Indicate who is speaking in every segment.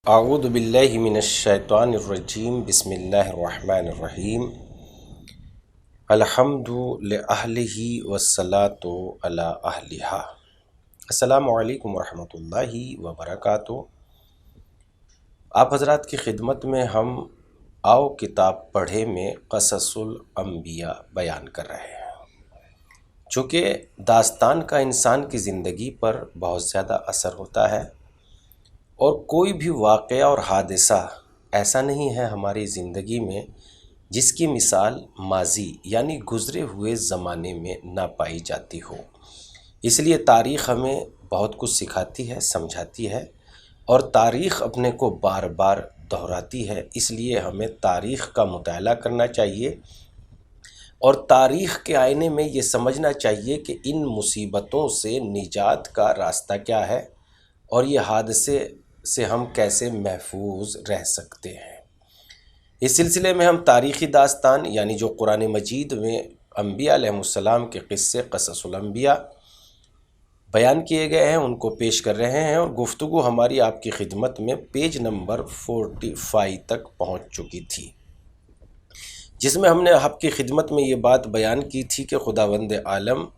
Speaker 1: اعوذ باللہ من الشیطان الرجیم بسم اللہ الرحمن الرحیم الحمد لأہلہ والصلاة علی اہلہا۔ السلام علیکم ورحمۃ اللہ وبرکاتہ۔ آپ حضرات کی خدمت میں ہم آؤ کتاب پڑھے میں قصص الانبیاء بیان کر رہے ہیں۔ چونکہ داستان کا انسان کی زندگی پر بہت زیادہ اثر ہوتا ہے، اور کوئی بھی واقعہ اور حادثہ ایسا نہیں ہے ہماری زندگی میں جس کی مثال ماضی یعنی گزرے ہوئے زمانے میں نہ پائی جاتی ہو۔ اس لیے تاریخ ہمیں بہت کچھ سکھاتی ہے، سمجھاتی ہے، اور تاریخ اپنے کو بار بار دہراتی ہے۔ اس لیے ہمیں تاریخ کا مطالعہ کرنا چاہیے، اور تاریخ کے آئینے میں یہ سمجھنا چاہیے کہ ان مصیبتوں سے نجات کا راستہ کیا ہے، اور یہ حادثے سے ہم کیسے محفوظ رہ سکتے ہیں۔ اس سلسلے میں ہم تاریخی داستان یعنی جو قرآن مجید میں انبیاء علیہ السلام کے قصے قصص الانبیاء بیان کیے گئے ہیں ان کو پیش کر رہے ہیں، اور گفتگو ہماری آپ کی خدمت میں پیج نمبر 45 تک پہنچ چکی تھی، جس میں ہم نے آپ کی خدمت میں یہ بات بیان کی تھی کہ خداوند عالم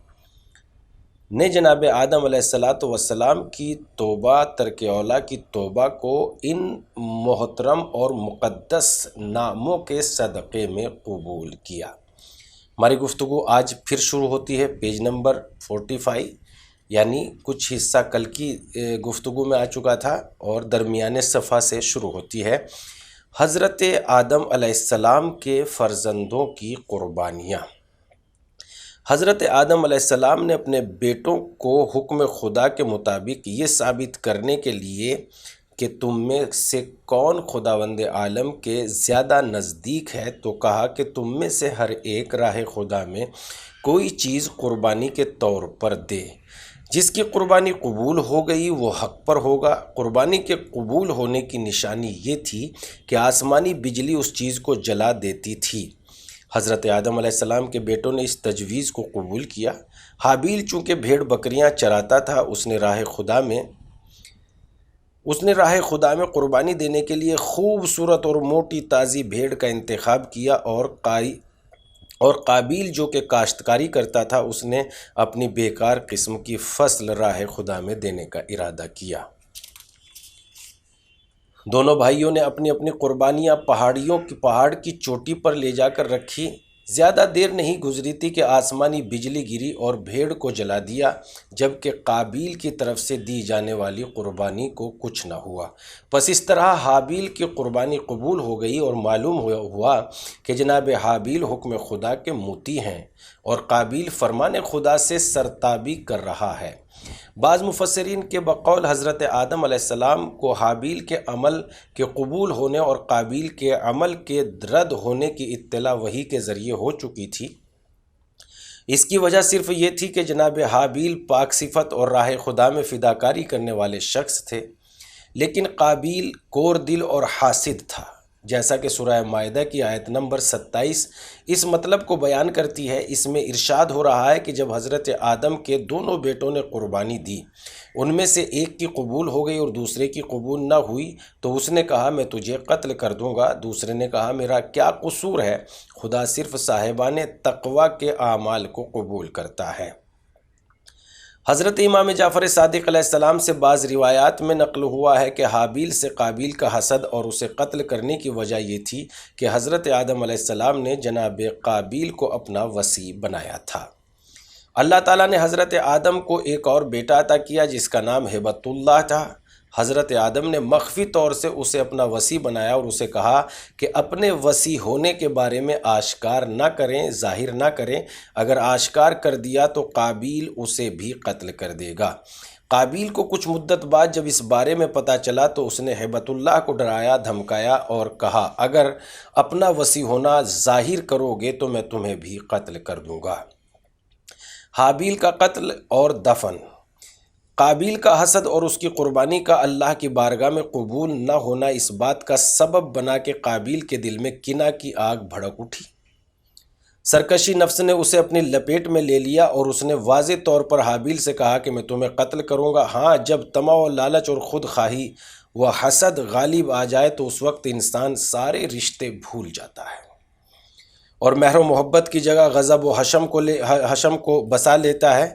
Speaker 1: نے جناب آدم علیہ السلام کی توبہ، ترک اولیٰ کی توبہ کو ان محترم اور مقدس ناموں کے صدقے میں قبول کیا۔ ہماری گفتگو آج پھر شروع ہوتی ہے پیج نمبر 45، یعنی کچھ حصہ کل کی گفتگو میں آ چکا تھا اور درمیانے صفحہ سے شروع ہوتی ہے۔ حضرت آدم علیہ السلام کے فرزندوں کی قربانیاں۔ حضرت آدم علیہ السلام نے اپنے بیٹوں کو حکم خدا کے مطابق یہ ثابت کرنے کے لیے کہ تم میں سے کون خداوند عالم کے زیادہ نزدیک ہے، تو کہا کہ تم میں سے ہر ایک راہ خدا میں کوئی چیز قربانی کے طور پر دے۔ جس کی قربانی قبول ہو گئی وہ حق پر ہوگا۔ قربانی کے قبول ہونے کی نشانی یہ تھی کہ آسمانی بجلی اس چیز کو جلا دیتی تھی۔ حضرت آدم علیہ السلام کے بیٹوں نے اس تجویز کو قبول کیا۔ حابیل چونکہ بھیڑ بکریاں چراتا تھا، اس نے راہ خدا میں قربانی دینے کے لیے خوبصورت اور موٹی تازی بھیڑ کا انتخاب کیا، اور قابیل جو کہ کاشتکاری کرتا تھا، اس نے اپنی بیکار قسم کی فصل راہ خدا میں دینے کا ارادہ کیا۔ دونوں بھائیوں نے اپنی اپنی قربانیاں پہاڑ کی چوٹی پر لے جا کر رکھی۔ زیادہ دیر نہیں گزری تھی کہ آسمانی بجلی گری اور بھیڑ کو جلا دیا، جبکہ قابیل کی طرف سے دی جانے والی قربانی کو کچھ نہ ہوا۔ پس اس طرح حابیل کی قربانی قبول ہو گئی، اور معلوم ہوا کہ جناب حابیل حکم خدا کے مطیع ہیں، اور قابیل فرمان خدا سے سرتابی کر رہا ہے۔ بعض مفسرین کے بقول حضرت آدم علیہ السلام کو حابیل کے عمل کے قبول ہونے اور قابیل کے عمل کے رد ہونے کی اطلاع وحی کے ذریعے ہو چکی تھی۔ اس کی وجہ صرف یہ تھی کہ جناب حابیل پاک صفت اور راہ خدا میں فداکاری کرنے والے شخص تھے، لیکن قابیل کور دل اور حاسد تھا، جیسا کہ سورہ مائدہ کی آیت نمبر 27 اس مطلب کو بیان کرتی ہے۔ اس میں ارشاد ہو رہا ہے کہ جب حضرت آدم کے دونوں بیٹوں نے قربانی دی، ان میں سے ایک کی قبول ہو گئی اور دوسرے کی قبول نہ ہوئی، تو اس نے کہا میں تجھے قتل کر دوں گا۔ دوسرے نے کہا میرا کیا قصور ہے، خدا صرف صاحبان تقوی کے اعمال کو قبول کرتا ہے۔ حضرت امام جعفر صادق علیہ السلام سے بعض روایات میں نقل ہوا ہے کہ حابیل سے قابیل کا حسد اور اسے قتل کرنے کی وجہ یہ تھی کہ حضرت آدم علیہ السلام نے جناب قابیل کو اپنا وصی بنایا تھا۔ اللہ تعالیٰ نے حضرت آدم کو ایک اور بیٹا عطا کیا جس کا نام ہبۃ اللہ تھا۔ حضرت آدم نے مخفی طور سے اسے اپنا وصی بنایا اور اسے کہا کہ اپنے وصی ہونے کے بارے میں آشکار نہ کریں، ظاہر نہ کریں۔ اگر آشکار کر دیا تو قابیل اسے بھی قتل کر دے گا۔ قابیل کو کچھ مدت بعد جب اس بارے میں پتہ چلا تو اس نے ہبۃ اللہ کو ڈرایا، دھمکایا اور کہا اگر اپنا وصی ہونا ظاہر کرو گے تو میں تمہیں بھی قتل کر دوں گا۔ حابیل کا قتل اور دفن۔ قابیل کا حسد اور اس کی قربانی کا اللہ کی بارگاہ میں قبول نہ ہونا اس بات کا سبب بنا کہ قابیل کے دل میں کینہ کی آگ بھڑک اٹھی۔ سرکشی نفس نے اسے اپنی لپیٹ میں لے لیا اور اس نے واضح طور پر حابیل سے کہا کہ میں تمہیں قتل کروں گا، ہاں جب طمع و لالچ اور خود خواہی وہ حسد غالب آ جائے تو اس وقت انسان سارے رشتے بھول جاتا ہے اور مہر و محبت کی جگہ غضب و حشم کو بسا لیتا ہے۔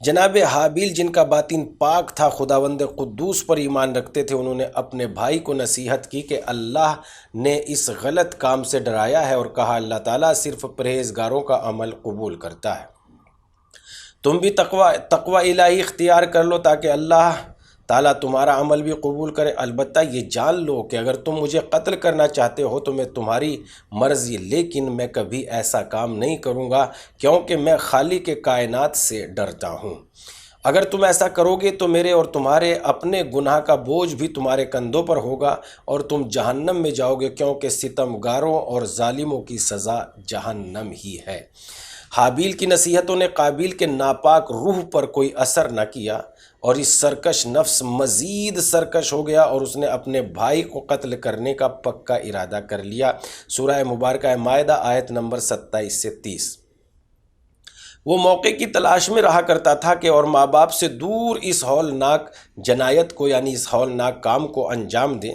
Speaker 1: جناب حابیل جن کا باطن پاک تھا، خداوند قدوس پر ایمان رکھتے تھے، انہوں نے اپنے بھائی کو نصیحت کی کہ اللہ نے اس غلط کام سے ڈرایا ہے اور کہا اللہ تعالیٰ صرف پرہیزگاروں کا عمل قبول کرتا ہے۔ تم بھی تقوی الہی اختیار کر لو تاکہ اللہ تعالیٰ تمہارا عمل بھی قبول کرے۔ البتہ یہ جان لو کہ اگر تم مجھے قتل کرنا چاہتے ہو تو میں تمہاری مرضی، لیکن میں کبھی ایسا کام نہیں کروں گا کیونکہ میں خالق کائنات سے ڈرتا ہوں۔ اگر تم ایسا کرو گے تو میرے اور تمہارے اپنے گناہ کا بوجھ بھی تمہارے کندھوں پر ہوگا اور تم جہنم میں جاؤ گے، کیونکہ ستمگاروں اور ظالموں کی سزا جہنم ہی ہے۔ حابیل کی نصیحتوں نے قابیل کے ناپاک روح پر کوئی اثر نہ کیا اور اس سرکش نفس مزید سرکش ہو گیا اور اس نے اپنے بھائی کو قتل کرنے کا پکا ارادہ کر لیا۔ سورہ مبارکہ مائدہ آیت نمبر 27 سے 30۔ وہ موقع کی تلاش میں رہا کرتا تھا کہ اور ماں باپ سے دور اس ہولناک جنایت کو یعنی اس ہولناک کام کو انجام دیں۔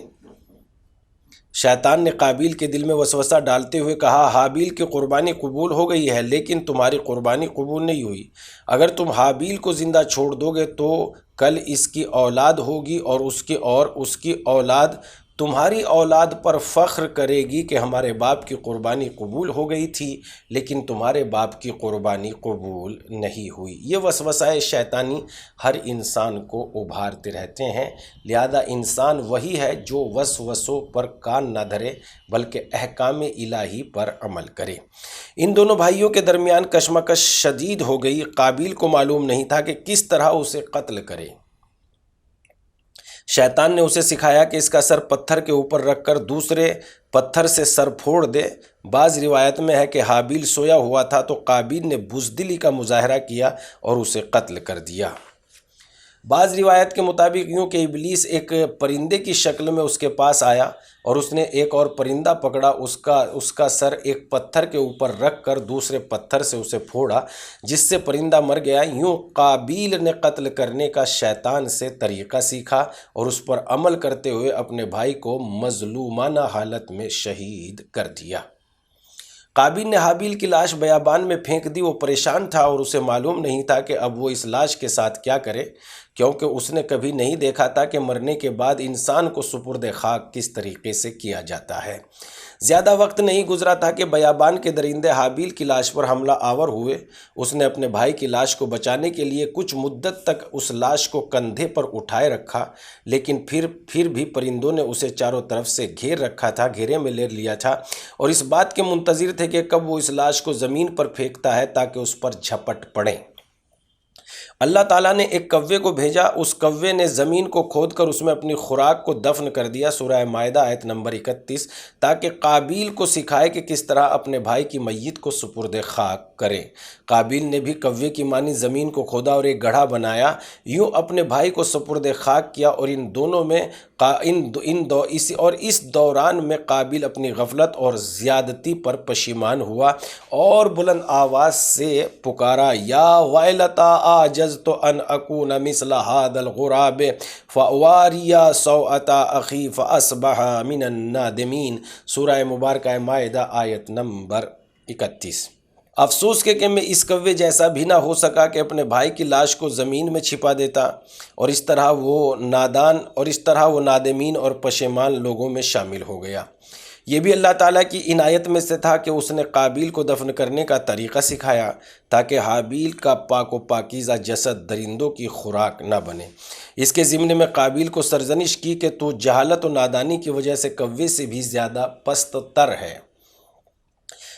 Speaker 1: شیطان نے قابیل کے دل میں وسوسہ ڈالتے ہوئے کہا حابیل کی قربانی قبول ہو گئی ہے لیکن تمہاری قربانی قبول نہیں ہوئی۔ اگر تم حابیل کو زندہ چھوڑ دو گے تو کل اس کی اولاد ہوگی اور اس کی اولاد تمہاری اولاد پر فخر کرے گی کہ ہمارے باپ کی قربانی قبول ہو گئی تھی لیکن تمہارے باپ کی قربانی قبول نہیں ہوئی۔ یہ وسوسہ شیطانی ہر انسان کو ابھارتے رہتے ہیں، لہذا انسان وہی ہے جو وسوسوں پر کان نہ دھرے بلکہ احکام الہی پر عمل کرے۔ ان دونوں بھائیوں کے درمیان کشمکش شدید ہو گئی۔ قابیل کو معلوم نہیں تھا کہ کس طرح اسے قتل کرے۔ شیطان نے اسے سکھایا کہ اس کا سر پتھر کے اوپر رکھ کر دوسرے پتھر سے سر پھوڑ دے۔ بعض روایت میں ہے کہ حابیل سویا ہوا تھا تو قابیل نے بزدلی کا مظاہرہ کیا اور اسے قتل کر دیا۔ بعض روایت کے مطابق یوں کہ ابلیس ایک پرندے کی شکل میں اس کے پاس آیا اور اس نے ایک اور پرندہ پکڑا، اس کا سر ایک پتھر کے اوپر رکھ کر دوسرے پتھر سے اسے پھوڑا جس سے پرندہ مر گیا۔ یوں قابیل نے قتل کرنے کا شیطان سے طریقہ سیکھا اور اس پر عمل کرتے ہوئے اپنے بھائی کو مظلومانہ حالت میں شہید کر دیا۔ قابیل نے حابیل کی لاش بیابان میں پھینک دی۔ وہ پریشان تھا اور اسے معلوم نہیں تھا کہ اب وہ اس لاش کے ساتھ کیا کرے، کیونکہ اس نے کبھی نہیں دیکھا تھا کہ مرنے کے بعد انسان کو سپرد خاک کس طریقے سے کیا جاتا ہے۔ زیادہ وقت نہیں گزرا تھا کہ بیابان کے درندے حابیل کی لاش پر حملہ آور ہوئے۔ اس نے اپنے بھائی کی لاش کو بچانے کے لیے کچھ مدت تک اس لاش کو کندھے پر اٹھائے رکھا، لیکن پھر بھی پرندوں نے اسے چاروں طرف سے گھیرے میں لے لیا تھا اور اس بات کے منتظر تھے کہ کب وہ اس لاش کو زمین پر پھینکتا ہے تاکہ اس پر جھپٹ پڑیں۔ اللہ تعالیٰ نے ایک کوے کو بھیجا، اس کوے نے زمین کو کھود کر اس میں اپنی خوراک کو دفن کر دیا۔ سورہ مائدہ آیت نمبر 31، تاکہ قابیل کو سکھائے کہ کس طرح اپنے بھائی کی میت کو سپرد خاک کرے۔ قابیل نے بھی کوے کی مانی زمین کو کھودا اور ایک گڑھا بنایا، یوں اپنے بھائی کو سپرد خاک کیا اور اس دوران میں قابیل اپنی غفلت اور زیادتی پر پشیمان ہوا اور بلند آواز سے پکارا یا ویلتا عجزت ان اکون مثل هذا الغراب فاواری سوءۃ اخی فاصبح من النادمین۔ سورہ مبارکہ مائدہ آیت نمبر 31۔ افسوس کہ میں اس کوے جیسا بھی نہ ہو سکا کہ اپنے بھائی کی لاش کو زمین میں چھپا دیتا اور اس طرح وہ نادمین اور پشیمان لوگوں میں شامل ہو گیا۔ یہ بھی اللہ تعالیٰ کی عنایت میں سے تھا کہ اس نے قابیل کو دفن کرنے کا طریقہ سکھایا تاکہ حابیل کا پاک و پاکیزہ جسد درندوں کی خوراک نہ بنے۔ اس کے ضمن میں قابیل کو سرزنش کی کہ تو جہالت و نادانی کی وجہ سے کوے سے بھی زیادہ پست تر ہے۔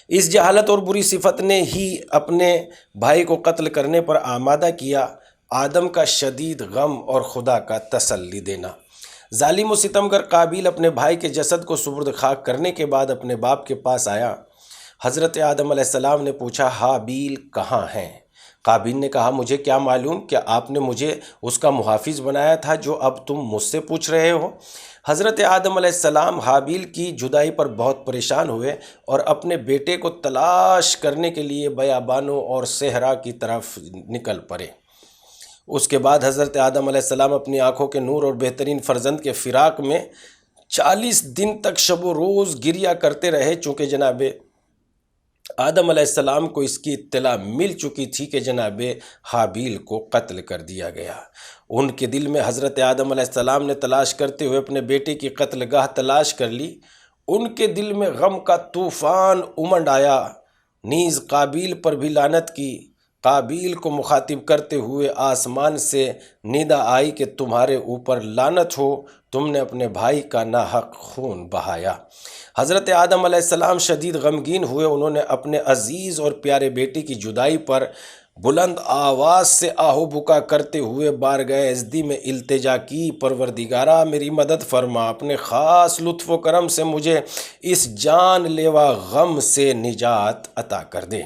Speaker 1: اس جہالت اور بری صفت نے ہی اپنے بھائی کو قتل کرنے پر آمادہ کیا۔ آدم کا شدید غم اور خدا کا تسلی دینا۔ ظالم و ستمگر قابیل اپنے بھائی کے جسد کو سپرد خاک کرنے کے بعد اپنے باپ کے پاس آیا۔ حضرت آدم علیہ السلام نے پوچھا حابیل کہاں ہیں؟ قابیل نے کہا مجھے کیا معلوم، کیا آپ نے مجھے اس کا محافظ بنایا تھا جو اب تم مجھ سے پوچھ رہے ہو؟ حضرت آدم علیہ السلام حابیل کی جدائی پر بہت پریشان ہوئے اور اپنے بیٹے کو تلاش کرنے کے لیے بیابانوں اور صحرا کی طرف نکل پڑے۔ اس کے بعد حضرت آدم علیہ السلام اپنی آنکھوں کے نور اور بہترین فرزند کے فراق میں 40 دن تک شب و روز گریہ کرتے رہے، چونکہ جناب آدم علیہ السلام کو اس کی اطلاع مل چکی تھی کہ جناب حابیل کو قتل کر دیا گیا۔ ان کے دل میں حضرت آدم علیہ السلام نے تلاش کرتے ہوئے اپنے بیٹے کی قتل گاہ تلاش کر لی۔ ان کے دل میں غم کا طوفان امنڈ آیا، نیز قابیل پر بھی لعنت کی۔ قابیل کو مخاطب کرتے ہوئے آسمان سے ندا آئی کہ تمہارے اوپر لعنت ہو، تم نے اپنے بھائی کا ناحق خون بہایا۔ حضرت آدم علیہ السلام شدید غمگین ہوئے۔ انہوں نے اپنے عزیز اور پیارے بیٹے کی جدائی پر بلند آواز سے آہو بکا کرتے ہوئے بارگاہ ازدی میں التجا کی، پروردگارا میری مدد فرما، اپنے خاص لطف و کرم سے مجھے اس جان لیوا غم سے نجات عطا کر دے۔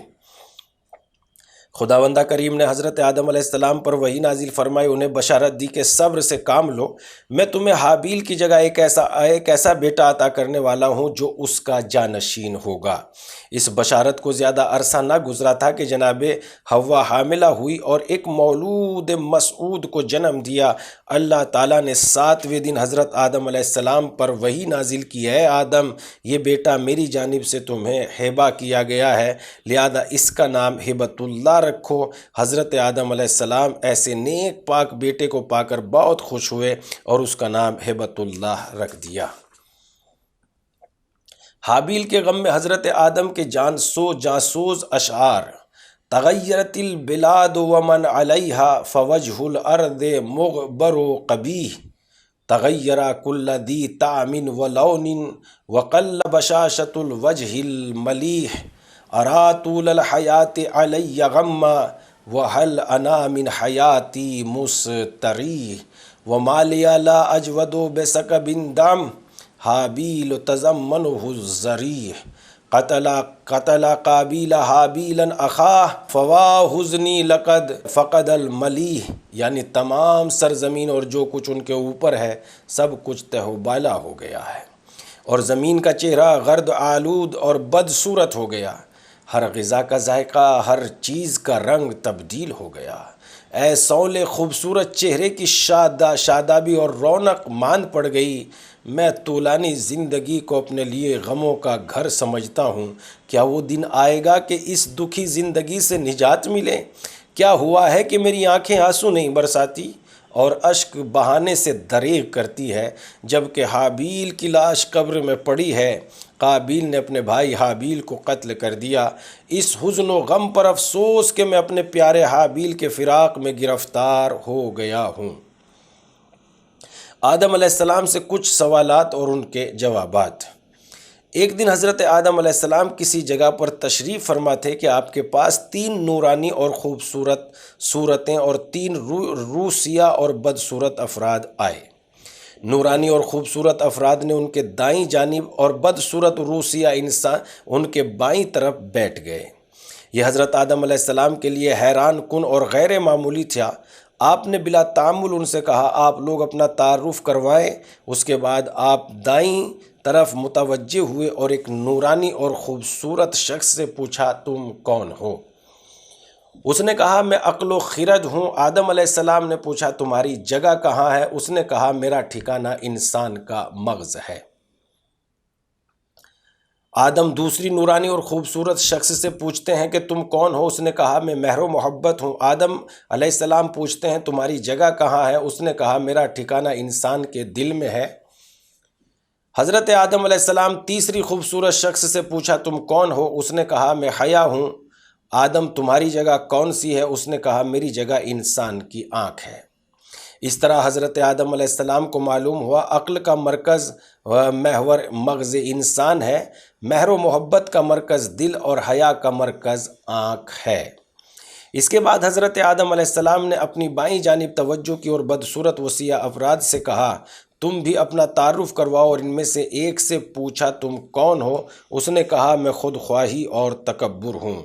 Speaker 1: خداوندہ کریم نے حضرت آدم علیہ السلام پر وحی نازل فرمائی، انہیں بشارت دی کہ صبر سے کام لو، میں تمہیں حابیل کی جگہ ایک ایسا بیٹا عطا کرنے والا ہوں جو اس کا جانشین ہوگا۔ اس بشارت کو زیادہ عرصہ نہ گزرا تھا کہ جناب حوا حاملہ ہوئی اور ایک مولود مسعود کو جنم دیا۔ اللہ تعالیٰ نے 7ویں دن حضرت آدم علیہ السلام پر وحی نازل کی، اے آدم یہ بیٹا میری جانب سے تمہیں ہبہ کیا گیا ہے، لہذا اس کا نام ہبۃ اللہ رکھو۔ حضرت آدم علیہ السلام ایسے نیک پاک بیٹے کو پا کر بہت خوش ہوئے اور اس کا نام ہبۃ اللہ رکھ دیا۔ حابیل کے غم میں حضرت آدم کے جانسوز اشعار: تغیرت البلاد ومن علیہا فوجہ الارض مغبر قبیح، تغیر کل ذی طعم ولون وقل بشاشۃ الوجہ الملیح، ارا طول الحیات علی غما وہل انا من حیاتی مستریح، وما لی لا اجود بسکب دم حابیل تضمنہ الذریح، قتل قابیل حابیلا اخاہ فوا حزنی لقد فقد الملیح۔ یعنی تمام سرزمین اور جو کچھ ان کے اوپر ہے سب کچھ تہ و بالا ہو گیا ہے، اور زمین کا چہرہ گرد آلود اور بدصورت ہو گیا، ہر غذا کا ذائقہ، ہر چیز کا رنگ تبدیل ہو گیا۔ اے سولے خوبصورت چہرے کی شادابی اور رونق ماند پڑ گئی۔ میں طولانی زندگی کو اپنے لیے غموں کا گھر سمجھتا ہوں، کیا وہ دن آئے گا کہ اس دکھی زندگی سے نجات ملے؟ کیا ہوا ہے کہ میری آنکھیں آنسو نہیں برساتی اور اشک بہانے سے دریغ کرتی ہے، جبکہ حابیل کی لاش قبر میں پڑی ہے۔ قابیل نے اپنے بھائی حابیل کو قتل کر دیا۔ اس حزن و غم پر افسوس کہ میں اپنے پیارے حابیل کے فراق میں گرفتار ہو گیا ہوں۔ آدم علیہ السلام سے کچھ سوالات اور ان کے جوابات۔ ایک دن حضرت آدم علیہ السلام کسی جگہ پر تشریف فرما تھے کہ آپ کے پاس 3 نورانی اور خوبصورت صورتیں اور 3 روسیہ اور بدصورت افراد آئے۔ نورانی اور خوبصورت افراد نے ان کے دائیں جانب اور بدصورت روسیہ انسان ان کے بائیں طرف بیٹھ گئے۔ یہ حضرت آدم علیہ السلام کے لیے حیران کن اور غیر معمولی تھا۔ آپ نے بلا تعامل ان سے کہا، آپ لوگ اپنا تعارف کروائیں۔ اس کے بعد آپ دائیں طرف متوجہ ہوئے اور ایک نورانی اور خوبصورت شخص سے پوچھا، تم کون ہو؟ اس نے کہا، میں عقل و خرد ہوں۔ آدم علیہ السلام نے پوچھا، تمہاری جگہ کہاں ہے؟ اس نے کہا، میرا ٹھکانہ انسان کا مغز ہے۔ آدم دوسری نورانی اور خوبصورت شخص سے پوچھتے ہیں کہ تم کون ہو؟ اس نے کہا، میں مہر و محبت ہوں۔ آدم علیہ السلام پوچھتے ہیں، تمہاری جگہ کہاں ہے؟ اس نے کہا، میرا ٹھکانہ انسان کے دل میں ہے۔ حضرت آدم علیہ السلام تیسری خوبصورت شخص سے پوچھا، تم کون ہو؟ اس نے کہا، میں حیا ہوں۔ آدم تمہاری جگہ کون سی ہے؟ اس نے کہا، میری جگہ انسان کی آنکھ ہے۔ اس طرح حضرت آدم علیہ السلام کو معلوم ہوا عقل کا مرکز محور مغز انسان ہے، مہر و محبت کا مرکز دل اور حیا کا مرکز آنکھ ہے۔ اس کے بعد حضرت آدم علیہ السلام نے اپنی بائیں جانب توجہ کی اور بدصورت وسیع افراد سے کہا، تم بھی اپنا تعارف کرواؤ، اور ان میں سے ایک سے پوچھا، تم کون ہو؟ اس نے کہا، میں خود خواہی اور تکبر ہوں۔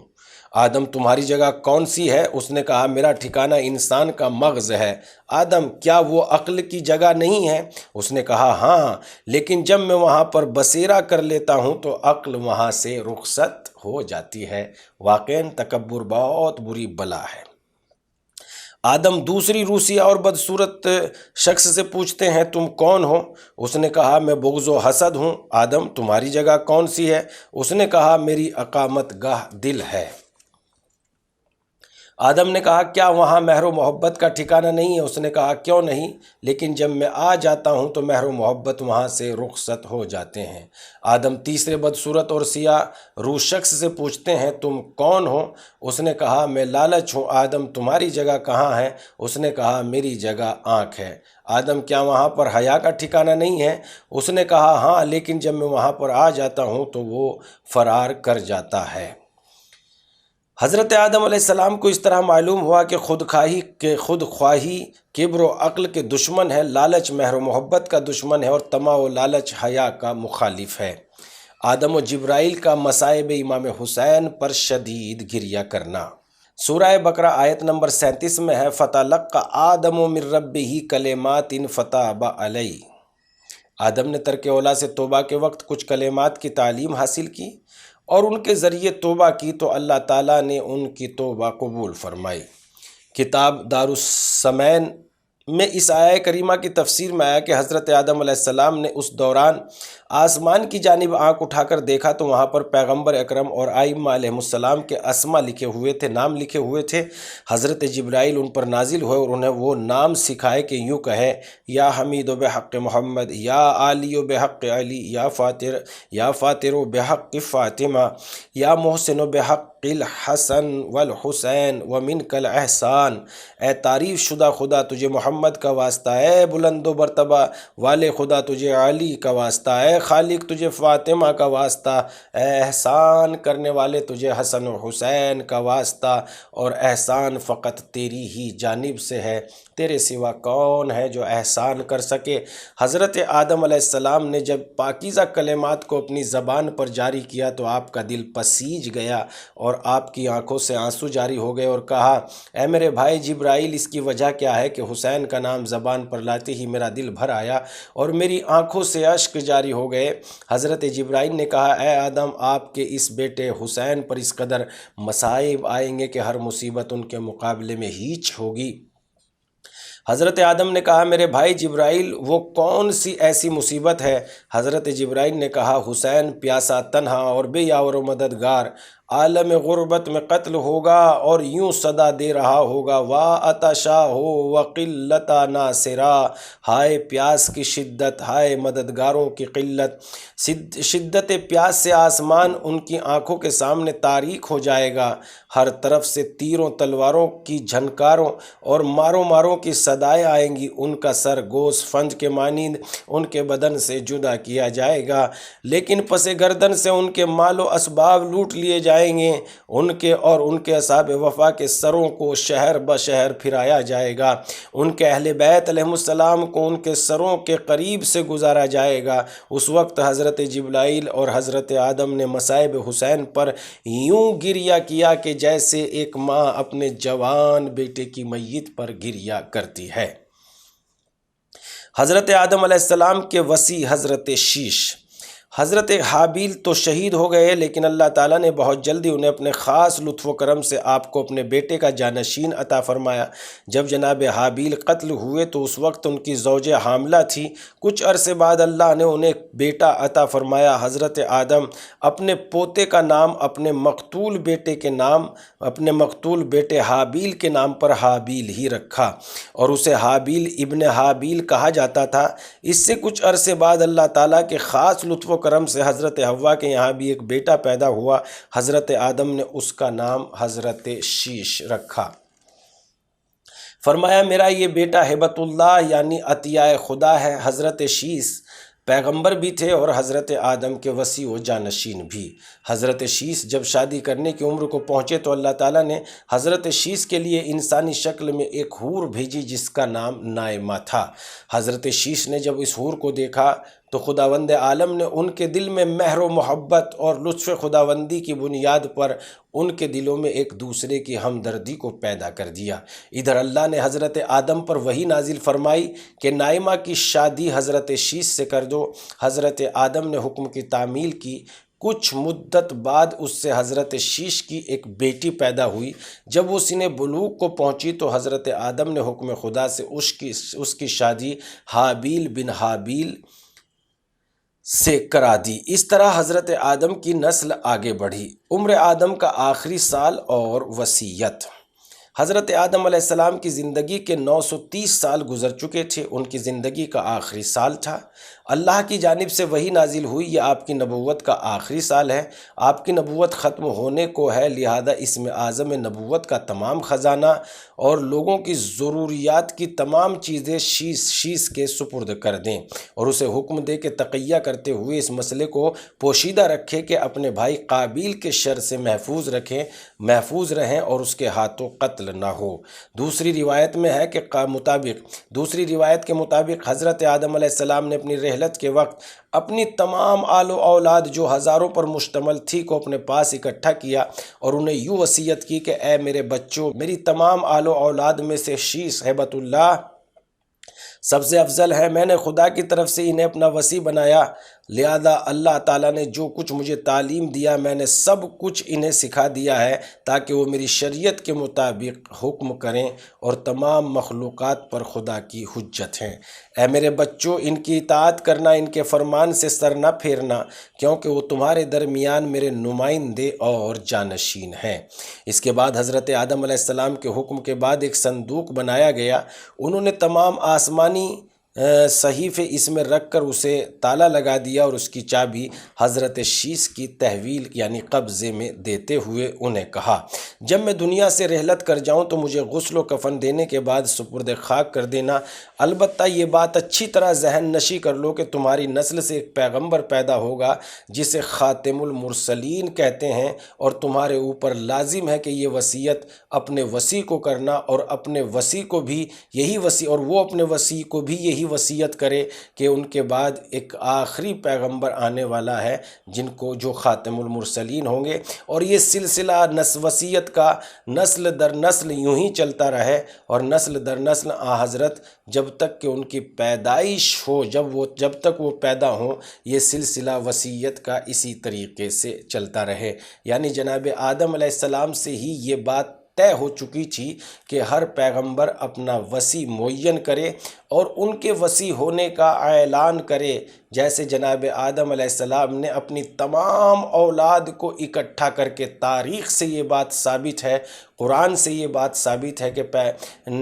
Speaker 1: آدم تمہاری جگہ کون سی ہے؟ اس نے کہا، میرا ٹھکانہ انسان کا مغز ہے۔ آدم کیا وہ عقل کی جگہ نہیں ہے؟ اس نے کہا، ہاں، لیکن جب میں وہاں پر بسیرا کر لیتا ہوں تو عقل وہاں سے رخصت ہو جاتی ہے۔ واقعاً تکبر بہت بری بلا ہے۔ آدم دوسری روسی اور بدصورت شخص سے پوچھتے ہیں تم کون ہو؟ اس نے کہا میں بغض و حسد ہوں۔ آدم تمہاری جگہ کون سی ہے؟ اس نے کہا میری اقامت گاہ دل ہے۔ آدم نے کہا کیا وہاں مہر و محبت کا ٹھکانہ نہیں ہے؟ اس نے کہا کیوں نہیں، لیکن جب میں آ جاتا ہوں تو مہر و محبت وہاں سے رخصت ہو جاتے ہیں۔ آدم تیسرے بدصورت اور سیاہ رو شخص سے پوچھتے ہیں تم کون ہو؟ اس نے کہا میں لالچ ہوں۔ آدم تمہاری جگہ کہاں ہے؟ اس نے کہا میری جگہ آنکھ ہے۔ آدم کیا وہاں پر حیا کا ٹھکانہ نہیں ہے؟ اس نے کہا ہاں، لیکن جب میں وہاں پر آ جاتا ہوں تو وہ فرار کر جاتا ہے۔ حضرت آدم علیہ السلام کو اس طرح معلوم ہوا کہ خودخواہی کبر و عقل کے دشمن ہے، لالچ مہر و محبت کا دشمن ہے، اور طمع و لالچ حیا کا مخالف ہے۔ آدم و جبرائیل کا مصائب امام حسین پر شدید گریہ کرنا۔ سورہ بقرہ آیت نمبر 37 میں ہے فَتَلَقَّىٰ آدَمُ مِن رَبِّهِ كَلِمَاتٍ فَتَابَ عَلَيْهِ۔ آدم نے ترک اولیٰ سے توبہ کے وقت کچھ کلمات کی تعلیم حاصل کی اور ان کے ذریعے توبہ کی تو اللہ تعالیٰ نے ان کی توبہ قبول فرمائی۔ کتاب دارالسمعین میں اس آیہ کریمہ کی تفسیر میں آیا کہ حضرت آدم علیہ السلام نے اس دوران آسمان کی جانب آنکھ اٹھا کر دیکھا تو وہاں پر پیغمبر اکرم اور ائمہ علیہ السلام کے اسما لکھے ہوئے تھے، نام لکھے ہوئے تھے۔ حضرت جبرائیل ان پر نازل ہوئے اور انہیں وہ نام سکھائے کہ یوں کہے یا حمید و بحق محمد، یا علی و بحق علی، یا فاتر و بحق فاطمہ، یا محسن و بحق الحسن والحسین ومنک الاحسان۔ اے تعریف شدہ خدا تجھے محمد کا واسطہ، اے بلند و مرتبہ والے خدا تجھے علی کا واسطہ، اے خالق تجھے فاطمہ کا واسطہ، اے احسان کرنے والے تجھے حسن و حسین کا واسطہ، اور احسان فقط تیری ہی جانب سے ہے، تیرے سوا کون ہے جو احسان کر سکے۔ حضرت آدم علیہ السلام نے جب پاکیزہ کلمات کو اپنی زبان پر جاری کیا تو آپ کا دل پسیج گیا اور آپ کی آنکھوں سے آنسو جاری ہو گئے اور کہا اے میرے بھائی جبرائیل، اس کی وجہ کیا ہے کہ حسین کا نام زبان پر لاتے ہی میرا دل بھر آیا اور میری آنکھوں سے اشک جاری ہو گئے۔ حضرت جبرائیل نے کہا اے آدم، آپ کے اس بیٹے حسین پر اس قدر مصائب آئیں گے کہ ہر مصیبت ان کے مقابلے میں ہیچ ہوگی۔ حضرت آدم نے کہا میرے بھائی جبرائیل، وہ کون سی ایسی مصیبت ہے؟ حضرت جبرائیل نے کہا حسین پیاسا، تنہا اور بے یاور و مددگار عالم غربت میں قتل ہوگا اور یوں صدا دے رہا ہوگا وا عطشا ہو وقلتا ناصرا، ہائے پیاس کی شدت، ہائے مددگاروں کی قلت۔ شدت پیاس سے آسمان ان کی آنکھوں کے سامنے تاریک ہو جائے گا، ہر طرف سے تیروں تلواروں کی جھنکاروں اور ماروں کی صدائیں آئیں گی، ان کا سر گوس فنج کے مانند ان کے بدن سے جدا کیا جائے گا، لیکن پس گردن سے ان کے مال و اسباب لوٹ لیے جائیں گے، ان کے اور ان کے اصحاب وفا کے سروں کو شہر بشہر پھرایا جائے گا، ان کے اہل بیت علیہ السلام کو ان کے سروں کے قریب سے گزارا جائے گا۔ اس وقت حضرت جبرائیل اور حضرت آدم نے مصائب حسین پر یوں گریہ کیا کہ جیسے ایک ماں اپنے جوان بیٹے کی میت پر گریہ کرتی ہے۔ حضرت آدم علیہ السلام کے وصی حضرت شیش، حضرت حابیل تو شہید ہو گئے، لیکن اللہ تعالیٰ نے بہت جلدی انہیں اپنے خاص لطف و کرم سے آپ کو اپنے بیٹے کا جانشین عطا فرمایا۔ جب جناب حابیل قتل ہوئے تو اس وقت ان کی زوجہ حاملہ تھی۔ کچھ عرصے بعد اللہ نے انہیں بیٹا عطا فرمایا۔ حضرت آدم اپنے پوتے کا نام اپنے مقتول بیٹے حابیل کے نام پر حابیل ہی رکھا اور اسے حابیل ابن حابیل کہا جاتا تھا۔ اس سے کچھ عرصے بعد اللہ تعالیٰ کے خاص لطف و کرم سے حضرت حوا کے یہاں بھی ایک بیٹا پیدا ہوا۔ حضرت آدم نے اس کا نام حضرت شیش رکھا۔ فرمایا میرا یہ بیٹا ہبت اللہ یعنی عطیہ خدا ہے۔ حضرت شیش پیغمبر بھی تھے اور حضرت آدم کے وصی و جانشین بھی۔ حضرت شیش جب شادی کرنے کی عمر کو پہنچے تو اللہ تعالیٰ نے حضرت شیش کے لیے انسانی شکل میں ایک حور بھیجی جس کا نام نائمہ تھا۔ حضرت شیش نے جب اس حور کو دیکھا تو خداوند عالم نے ان کے دل میں مہر و محبت اور لطف خداوندی کی بنیاد پر ان کے دلوں میں ایک دوسرے کی ہمدردی کو پیدا کر دیا۔ ادھر اللہ نے حضرت آدم پر وحی نازل فرمائی کہ نائمہ کی شادی حضرت شیش سے کر دو۔ حضرت آدم نے حکم کی تعمیل کی، کچھ مدت بعد اس سے حضرت شیش کی ایک بیٹی پیدا ہوئی۔ جب وہ سن بلوغ کو پہنچی تو حضرت آدم نے حکم خدا سے اس کی شادی حابیل بن حابیل سے کرا دی۔ اس طرح حضرت آدم کی نسل آگے بڑھی۔ عمر آدم کا آخری سال اور وصیت۔ حضرت آدم علیہ السلام کی زندگی کے 930 سال گزر چکے تھے۔ ان کی زندگی کا آخری سال تھا۔ اللہ کی جانب سے وحی نازل ہوئی، یہ آپ کی نبوت کا آخری سال ہے۔ آپ کی نبوت ختم ہونے کو ہے، لہذا اسم اعظم نبوت کا تمام خزانہ اور لوگوں کی ضروریات کی تمام چیزیں شیش کے سپرد کر دیں، اور اسے حکم دے کہ تقیہ کرتے ہوئے اس مسئلے کو پوشیدہ رکھے کہ اپنے بھائی قابیل کے شر سے محفوظ رہیں اور اس کے ہاتھوں قتل نہ ہو۔ دوسری روایت کے مطابق حضرت آدم علیہ السلام نے اپنی رحلت کے وقت اپنی تمام آل و اولاد جو ہزاروں پر مشتمل تھی کو اپنے پاس اکٹھا کیا اور انہیں یوں وصیت کی کہ اے میرے بچوں، میری تمام آل و اولاد میں سے شیش ہیبت اللہ سب سے افضل ہے۔ میں نے خدا کی طرف سے انہیں اپنا وصی بنایا، لہذا اللہ تعالیٰ نے جو کچھ مجھے تعلیم دیا میں نے سب کچھ انہیں سکھا دیا ہے تاکہ وہ میری شریعت کے مطابق حکم کریں اور تمام مخلوقات پر خدا کی حجت ہیں۔ اے میرے بچوں، ان کی اطاعت کرنا، ان کے فرمان سے سر نہ پھیرنا، کیونکہ وہ تمہارے درمیان میرے نمائندے اور جانشین ہیں۔ اس کے بعد حضرت آدم علیہ السلام کے حکم کے بعد ایک صندوق بنایا گیا۔ انہوں نے تمام آسمانی صحیفے اس میں رکھ کر اسے تالا لگا دیا اور اس کی چابی حضرت شیش کی تحویل یعنی قبضے میں دیتے ہوئے انہیں کہا، جب میں دنیا سے رحلت کر جاؤں تو مجھے غسل و کفن دینے کے بعد سپرد خاک کر دینا۔ البتہ یہ بات اچھی طرح ذہن نشی کر لو کہ تمہاری نسل سے ایک پیغمبر پیدا ہوگا جسے خاتم المرسلین کہتے ہیں، اور تمہارے اوپر لازم ہے کہ یہ وصیت اپنے وصی کو کرنا اور اپنے وصی کو بھی یہی وصی اور وہ اپنے وصی کو بھی یہی وصیت کرے کہ ان کے بعد ایک آخری پیغمبر آنے والا ہے جو خاتم المرسلین ہوں گے، اور یہ سلسلہ وصیت کا نسل در نسل یوں ہی چلتا رہے، اور نسل در نسل حضرت جب تک کہ ان کی پیدائش ہو، جب تک وہ پیدا ہوں، یہ سلسلہ وصیت کا اسی طریقے سے چلتا رہے۔ یعنی جناب آدم علیہ السلام سے ہی یہ بات طے ہو چکی تھی کہ ہر پیغمبر اپنا وصی معین کرے اور ان کے وصی ہونے کا اعلان کرے، جیسے جناب آدم علیہ السلام نے اپنی تمام اولاد کو اکٹھا کر کے۔ تاریخ سے یہ بات ثابت ہے، قرآن سے یہ بات ثابت ہے کہ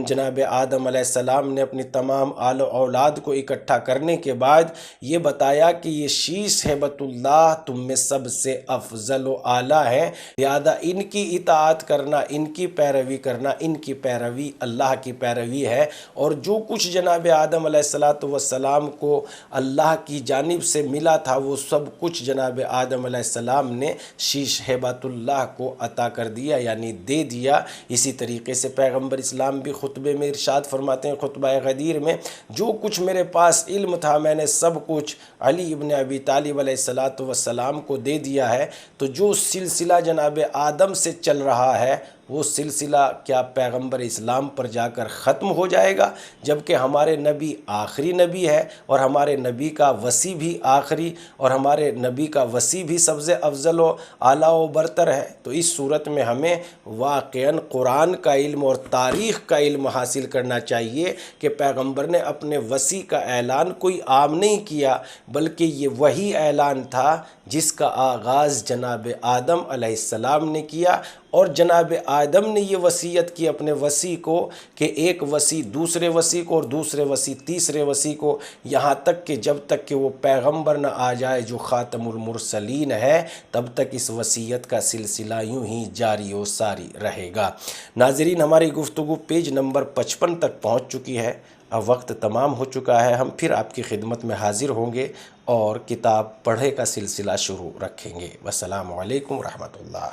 Speaker 1: جناب آدم علیہ السلام نے اپنی تمام آل و اولاد کو اکٹھا کرنے کے بعد یہ بتایا کہ یہ شیش ہیبت اللہ تم میں سب سے افضل و اعلیٰ ہے، لہذا ان کی اطاعت کرنا، ان کی پیروی کرنا، ان کی پیروی اللہ کی پیروی ہے، اور جو کچھ جناب آدم علیہ السلام کو اللہ کی جانب سے ملا تھا وہ سب کچھ جناب آدم علیہ السلام نے شیش ہیبت اللہ کو عطا کر دیا، یعنی دے دیا۔ اسی طریقے سے پیغمبر اسلام بھی خطبے میں ارشاد فرماتے ہیں، خطبہ غدیر میں، جو کچھ میرے پاس علم تھا میں نے سب کچھ علی ابن ابی طالب علیہ السلام کو دے دیا ہے۔ تو جو سلسلہ جناب آدم سے چل رہا ہے وہ سلسلہ کیا پیغمبر اسلام پر جا کر ختم ہو جائے گا؟ جبکہ ہمارے نبی آخری نبی ہے، اور ہمارے نبی کا وصی بھی آخری، اور ہمارے نبی کا وصی بھی سب سے افضل و اعلیٰ و برتر ہے۔ تو اس صورت میں ہمیں واقعاً قرآن کا علم اور تاریخ کا علم حاصل کرنا چاہیے کہ پیغمبر نے اپنے وصی کا اعلان کوئی عام نہیں کیا، بلکہ یہ وہی اعلان تھا جس کا آغاز جناب آدم علیہ السلام نے کیا، اور جناب آدم نے یہ وصیت کی اپنے وصی کو کہ ایک وصی دوسرے وصی کو اور دوسرے وصی تیسرے وصی کو، یہاں تک کہ جب تک کہ وہ پیغمبر نہ آ جائے جو خاتم المرسلین ہے، تب تک اس وصیت کا سلسلہ یوں ہی جاری و ساری رہے گا۔ ناظرین، ہماری گفتگو پیج نمبر 55 تک پہنچ چکی ہے۔ اب وقت تمام ہو چکا ہے، ہم پھر آپ کی خدمت میں حاضر ہوں گے اور کتاب پڑھے کا سلسلہ شروع رکھیں گے۔ والسلام علیکم ورحمۃ اللہ۔